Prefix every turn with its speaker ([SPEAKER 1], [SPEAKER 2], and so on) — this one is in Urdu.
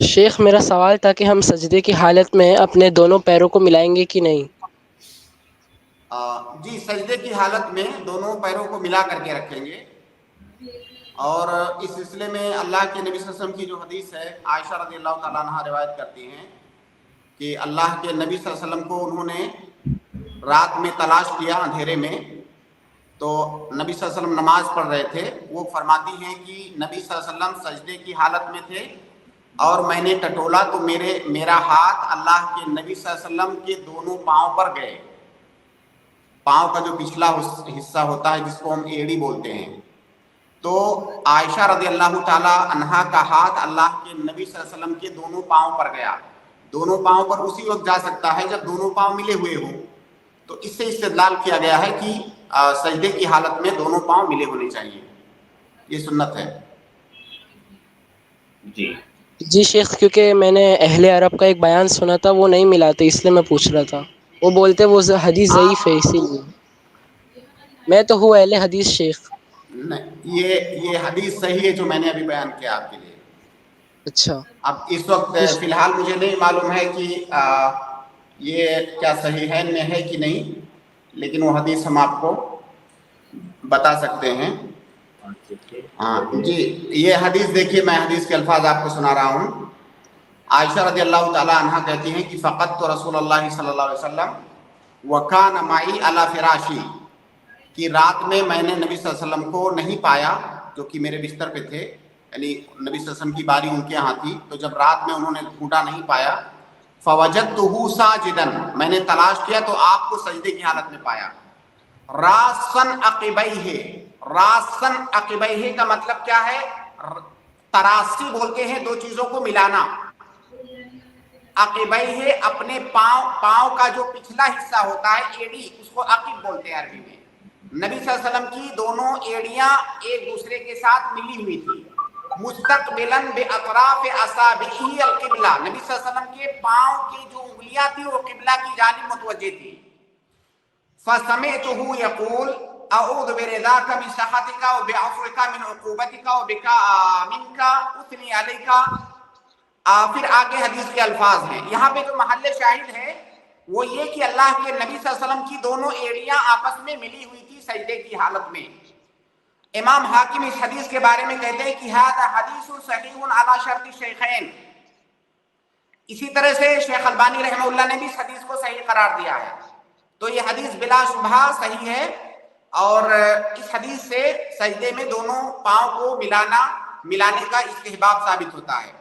[SPEAKER 1] شیخ میرا سوال تھا کہ ہم سجدے کی حالت میں اپنے دونوں پیروں کو ملائیں گے کہ نہیں؟
[SPEAKER 2] جی، سجدے کی حالت میں دونوں پیروں کو ملا کر کے رکھیں گے. اور اس سلسلے میں اللہ کے نبی صلی اللہ علیہ وسلم کی جو حدیث ہے، عائشہ رضی اللہ تعالیٰ عنہ روایت کرتی ہیں کہ اللہ کے نبی صلی اللہ علیہ وسلم کو انہوں نے رات میں تلاش کیا اندھیرے میں، تو نبی صلی اللہ علیہ وسلم نماز پڑھ رہے تھے. وہ فرماتی ہیں کہ نبی صلی اللہ علیہ وسلم سجدے کی حالت میں تھے اور میں نے ٹٹولا تو میرا ہاتھ اللہ کے نبی صلی اللہ علیہ وسلم کے دونوں پاؤں پر گئے. پاؤں کا جو پچھلا حصہ ہوتا ہے جس کو ہم ایڑی بولتے ہیں، تو عائشہ رضی اللہ تعالی عنہا کا ہاتھ اللہ کے نبی صلی اللہ علیہ وسلم کے دونوں پاؤں پر گیا. دونوں پاؤں پر اسی وقت جا سکتا ہے جب دونوں پاؤں ملے ہوئے ہوں. تو اس سے استدلال کیا گیا ہے کہ سجدے کی حالت میں دونوں پاؤں ملے ہونے چاہیے، یہ سنت ہے.
[SPEAKER 1] جی شیخ، کیونکہ میں نے اہل عرب کا ایک بیان سنا تھا، وہ نہیں ملاتے، اس لیے میں پوچھ رہا تھا. وہ بولتے وہ حدیث ضعیف ہے، اسی لیے. میں تو ہوں اہل حدیث شیخ.
[SPEAKER 2] نہیں، یہ حدیث صحیح ہے جو میں نے ابھی بیان کیا آپ کے لیے.
[SPEAKER 1] اچھا.
[SPEAKER 2] اب اس وقت فی الحال مجھے نہیں معلوم ہے کہ یہ کیا صحیحین میں ہے کہ نہیں، لیکن وہ حدیث ہم آپ کو بتا سکتے ہیں. ہاں جی، یہ حدیث دیکھیے، میں حدیث کے الفاظ آپ کو سنا رہا ہوں. عائشہ رضی اللہ تعالی عنہا کہتی ہیں کہ فقط تو رسول اللہ صلی اللہ علیہ وسلم وکان معی علی فراشی، کہ رات میں نے نبی صلی اللہ علیہ وسلم کو نہیں پایا جو کہ میرے بستر پہ تھے، یعنی نبی صلی اللہ علیہ وسلم کی باری ان کے ہاں تھی. تو جب رات میں انہوں نے ڈھونڈا نہیں پایا، فوجدتہ ساجدا، میں نے تلاش کیا تو آپ کو سجدے کی حالت میں پایا. راسن عقبیہ، راسن عقبیہ کا مطلب کیا ہے؟ تراسی بولتے ہیں دو چیزوں کو ملانا. عقبیہ اپنے پاؤں کا جو پچھلا حصہ ہوتا ہے ایڑی، اس کو عقب بولتے ہیں عربی میں. نبی صلی اللہ علیہ وسلم کی دونوں ایڑیاں ایک دوسرے کے ساتھ ملی ہوئی تھی. مستقبلاً باطراف اصابعہ القبلہ، نبی صلی اللہ علیہ وسلم کے پاؤں کی جو انگلیاں تھی وہ قبلہ کی جانب متوجہ تھی. فسمعتہ یقول اعوذ برضاک من سخطک وبعفوک من عقوبتک وبک منک اثنی علیک. پھر آگے حدیث کے الفاظ ہیں. یہاں پہ جو محل شاہد ہے وہ یہ کہ اللہ کے نبی صلی اللہ علیہ وسلم کی دونوں ایڑیاں آپس میں ملی ہوئی تھی سجدے کی حالت میں. امام حاکم اس حدیث کے بارے میں کہتے ہیں کہ ھذا حدیث صحیح علی شرط الشیخین. اسی طرح سے شیخ البانی رحمہ اللہ نے بھی اس حدیث کو صحیح قرار دیا ہے. تو یہ حدیث بلا شبہ صحیح ہے، اور اس حدیث سے سجدے میں دونوں پاؤں کو ملانے کا استحباب ثابت ہوتا ہے.